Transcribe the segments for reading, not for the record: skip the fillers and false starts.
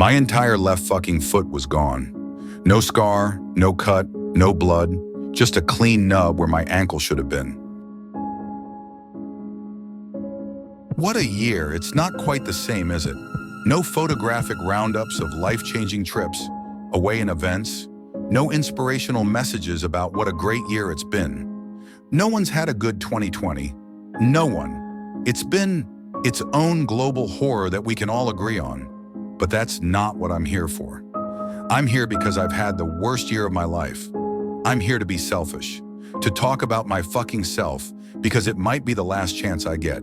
My entire left fucking foot was gone. No scar, no cut, no blood, just a clean nub where my ankle should have been. What a year. It's not quite the same, is it? No photographic roundups of life-changing trips, away in events, no inspirational messages about what a great year it's been. No one's had a good 2020. No one. It's been its own global horror that we can all agree on. But that's not what I'm here for. I'm here because I've had the worst year of my life. I'm here to be selfish, to talk about my fucking self, because it might be the last chance I get.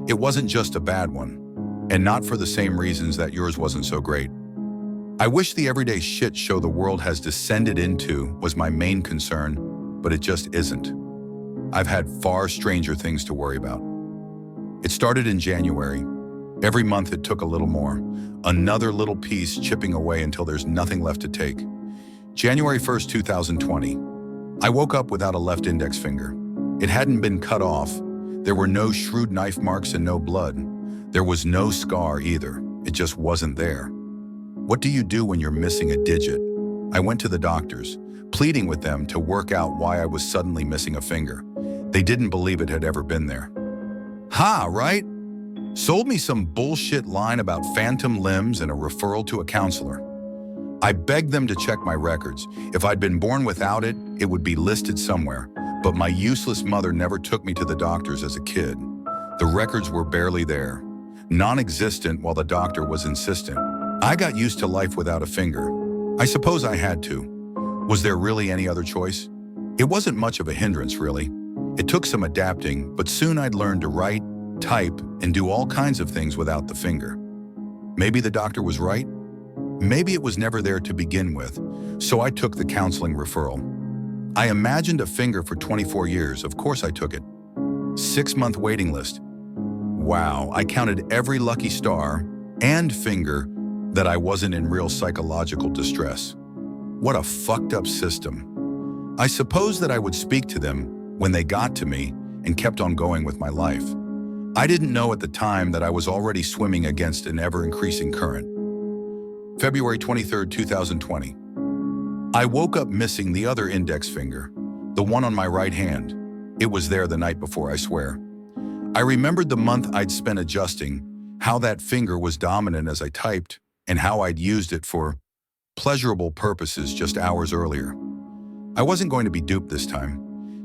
It wasn't just a bad one, and not for the same reasons that yours wasn't so great. I wish the everyday shit show the world has descended into was my main concern, but it just isn't. I've had far stranger things to worry about. It started in January. Every month it took a little more, another little piece chipping away until there's nothing left to take. January 1st, 2020. I woke up without a left index finger. It hadn't been cut off. There were no shrewd knife marks and no blood. There was no scar either. It just wasn't there. What do you do when you're missing a digit? I went to the doctors, pleading with them to work out why I was suddenly missing a finger. They didn't believe it had ever been there. Ha, right? Sold me some bullshit line about phantom limbs and a referral to a counselor. I begged them to check my records. If I'd been born without it, it would be listed somewhere. But my useless mother never took me to the doctors as a kid. The records were barely there, non-existent while the doctor was insistent. I got used to life without a finger. I suppose I had to. Was there really any other choice? It wasn't much of a hindrance, really. It took some adapting, but soon I'd learned to write, type, and do all kinds of things without the finger. Maybe the doctor was right. Maybe it was never there to begin with, so I took the counseling referral. I imagined a finger for 24 years. Of course I took it. 6-month waiting list. Wow, I counted every lucky star and finger that I wasn't in real psychological distress. What a fucked up system. I suppose that I would speak to them when they got to me and kept on going with my life. I didn't know at the time that I was already swimming against an ever-increasing current. February 23rd, 2020. I woke up missing the other index finger, the one on my right hand. It was there the night before, I swear. I remembered the month I'd spent adjusting, how that finger was dominant as I typed, and how I'd used it for pleasurable purposes just hours earlier. I wasn't going to be duped this time.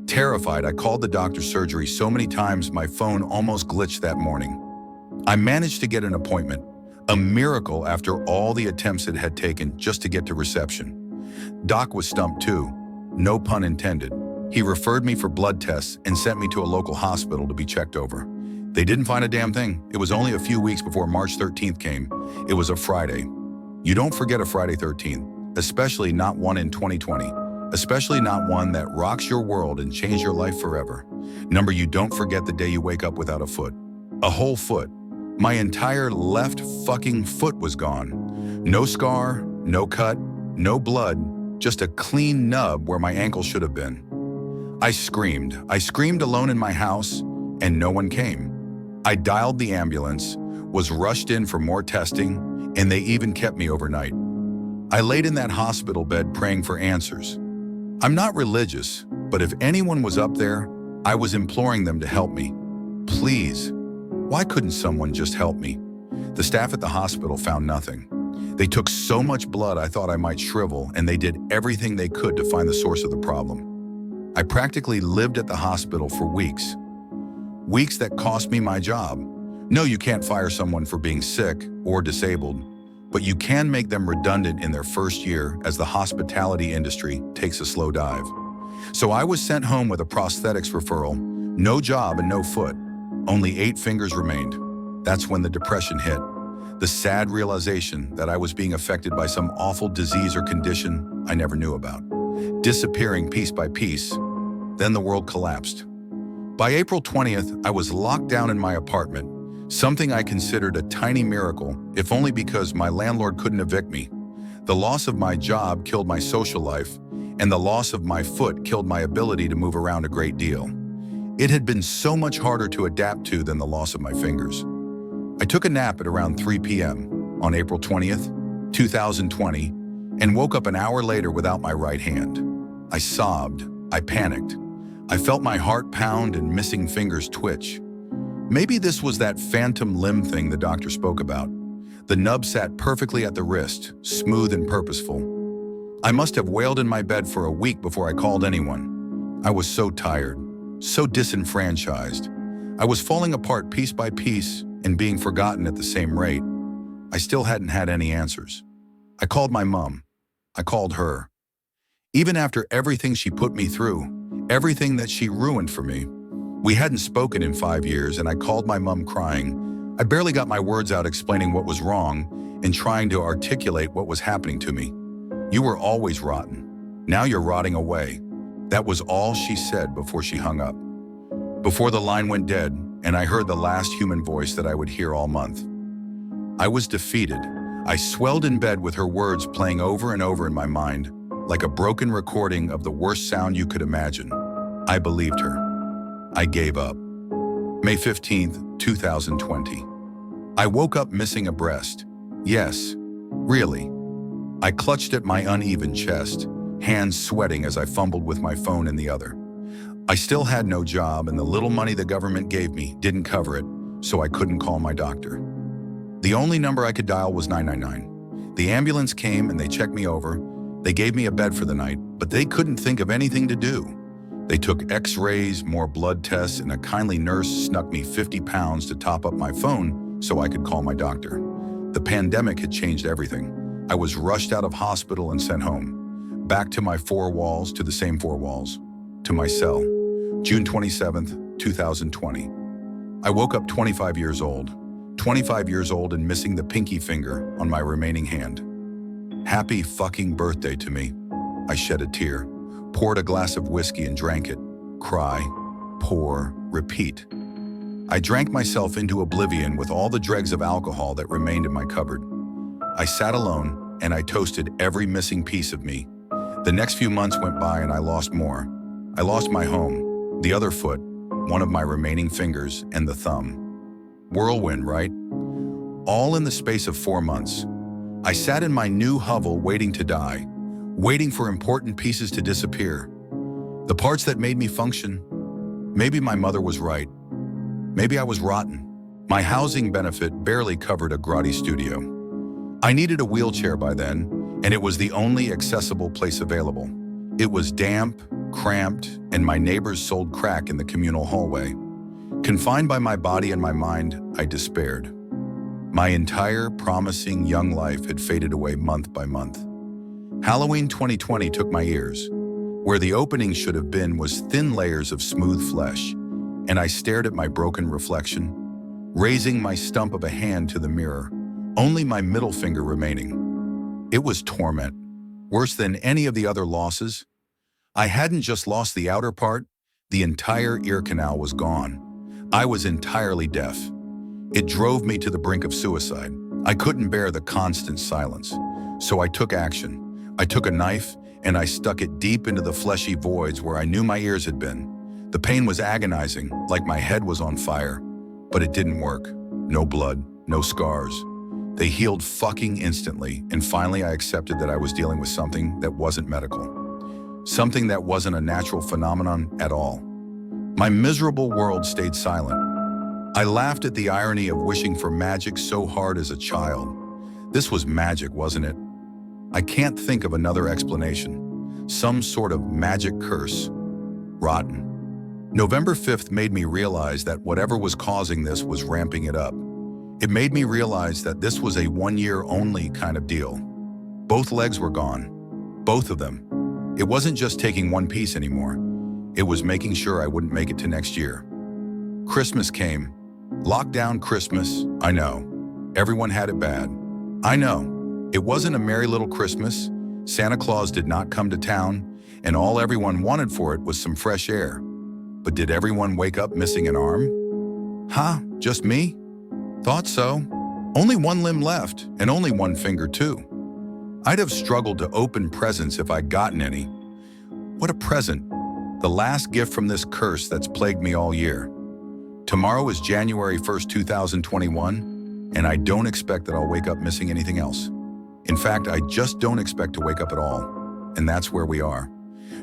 Terrified, I called the doctor's surgery so many times my phone almost glitched that morning. I managed to get an appointment, a miracle after all the attempts it had taken just to get to reception. Doc was stumped too, no pun intended. He referred me for blood tests and sent me to a local hospital to be checked over. They didn't find a damn thing. It was only a few weeks before March 13th came. It was a Friday. You don't forget a Friday 13th, especially not one in 2020. Especially not one that rocks your world and changes your life forever. Number, you don't forget the day you wake up without a foot. A whole foot. My entire left fucking foot was gone. No scar, no cut, no blood, just a clean nub where my ankle should have been. I screamed. I screamed alone in my house, and no one came. I dialed the ambulance, was rushed in for more testing, and they even kept me overnight. I laid in that hospital bed praying for answers. I'm not religious, but if anyone was up there, I was imploring them to help me. Please. Why couldn't someone just help me? The staff at the hospital found nothing. They took so much blood I thought I might shrivel, and they did everything they could to find the source of the problem. I practically lived at the hospital for weeks. Weeks that cost me my job. No, you can't fire someone for being sick or disabled, but you can make them redundant in their first year as the hospitality industry takes a slow dive. So I was sent home with a prosthetics referral, no job and no foot. Only 8 fingers remained. That's when the depression hit. The sad realization that I was being affected by some awful disease or condition I never knew about. Disappearing piece by piece. Then the world collapsed. By April 20th, I was locked down in my apartment. Something I considered a tiny miracle, if only because my landlord couldn't evict me. The loss of my job killed my social life, and the loss of my foot killed my ability to move around a great deal. It had been so much harder to adapt to than the loss of my fingers. I took a nap at around 3 p.m. on April 20th, 2020, and woke up an hour later without my right hand. I sobbed. I panicked. I felt my heart pound and missing fingers twitch. Maybe this was that phantom limb thing the doctor spoke about. The nub sat perfectly at the wrist, smooth and purposeful. I must have wailed in my bed for a week before I called anyone. I was so tired, so disenfranchised. I was falling apart piece by piece and being forgotten at the same rate. I still hadn't had any answers. I called my mom. I called her. Even after everything she put me through, everything that she ruined for me. We hadn't spoken in 5 years, and I called my mom crying. I barely got my words out explaining what was wrong and trying to articulate what was happening to me. You were always rotten. Now you're rotting away. That was all she said before she hung up. Before the line went dead, and I heard the last human voice that I would hear all month. I was defeated. I swelled in bed with her words playing over and over in my mind, like a broken recording of the worst sound you could imagine. I believed her. I gave up. May 15th, 2020. I woke up missing a breast. Yes, really. I clutched at my uneven chest, hands sweating as I fumbled with my phone in the other. I still had no job, and the little money the government gave me didn't cover it, so I couldn't call my doctor. The only number I could dial was 999. The ambulance came and they checked me over. They gave me a bed for the night, but they couldn't think of anything to do. They took x-rays, more blood tests, and a kindly nurse snuck me 50 pounds to top up my phone so I could call my doctor. The pandemic had changed everything. I was rushed out of hospital and sent home. Back to my four walls, to the same four walls. To my cell. June 27th, 2020. I woke up 25 years old. 25 years old and missing the pinky finger on my remaining hand. Happy fucking birthday to me. I shed a tear. Poured a glass of whiskey and drank it. Cry, pour, repeat. I drank myself into oblivion with all the dregs of alcohol that remained in my cupboard. I sat alone and I toasted every missing piece of me. The next few months went by and I lost more. I lost my home, the other foot, one of my remaining fingers, and the thumb. Whirlwind, right? All in the space of 4 months. I sat in my new hovel waiting to die, waiting for important pieces to disappear. The parts that made me function. Maybe my mother was right. Maybe I was rotten. My housing benefit barely covered a grotty studio. I needed a wheelchair by then, and it was the only accessible place available. It was damp, cramped, and my neighbors sold crack in the communal hallway. Confined by my body and my mind, I despaired. My entire promising young life had faded away month by month. Halloween 2020 took my ears. Where the opening should have been was thin layers of smooth flesh, and I stared at my broken reflection, raising my stump of a hand to the mirror, only my middle finger remaining. It was torment, worse than any of the other losses. I hadn't just lost the outer part, the entire ear canal was gone. I was entirely deaf. It drove me to the brink of suicide. I couldn't bear the constant silence, so I took action. I took a knife and I stuck it deep into the fleshy voids where I knew my ears had been. The pain was agonizing, like my head was on fire, but it didn't work. No blood, no scars. They healed fucking instantly, and finally I accepted that I was dealing with something that wasn't medical. Something that wasn't a natural phenomenon at all. My miserable world stayed silent. I laughed at the irony of wishing for magic so hard as a child. This was magic, wasn't it? I can't think of another explanation. Some sort of magic curse. Rotten. November 5th made me realize that whatever was causing this was ramping it up. It made me realize that this was a 1 year only kind of deal. Both legs were gone. Both of them. It wasn't just taking one piece anymore. It was making sure I wouldn't make it to next year. Christmas came. Lockdown Christmas, I know. Everyone had it bad. I know. It wasn't a merry little Christmas. Santa Claus did not come to town, and all everyone wanted for it was some fresh air. But did everyone wake up missing an arm? Huh? Just me? Thought so. Only one limb left, and only one finger too. I'd have struggled to open presents if I'd gotten any. What a present. The last gift from this curse that's plagued me all year. Tomorrow is January 1st, 2021, and I don't expect that I'll wake up missing anything else. In fact, I just don't expect to wake up at all. And that's where we are.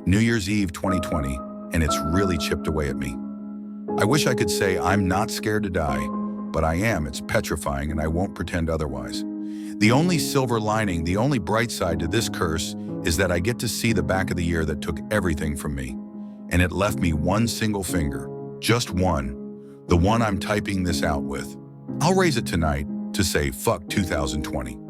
New Year's Eve 2020, and it's really chipped away at me. I wish I could say I'm not scared to die, but I am. It's petrifying, and I won't pretend otherwise. The only silver lining, the only bright side to this curse is that I get to see the back of the year that took everything from me. And it left me one single finger, just one, the one I'm typing this out with. I'll raise it tonight to say fuck 2020.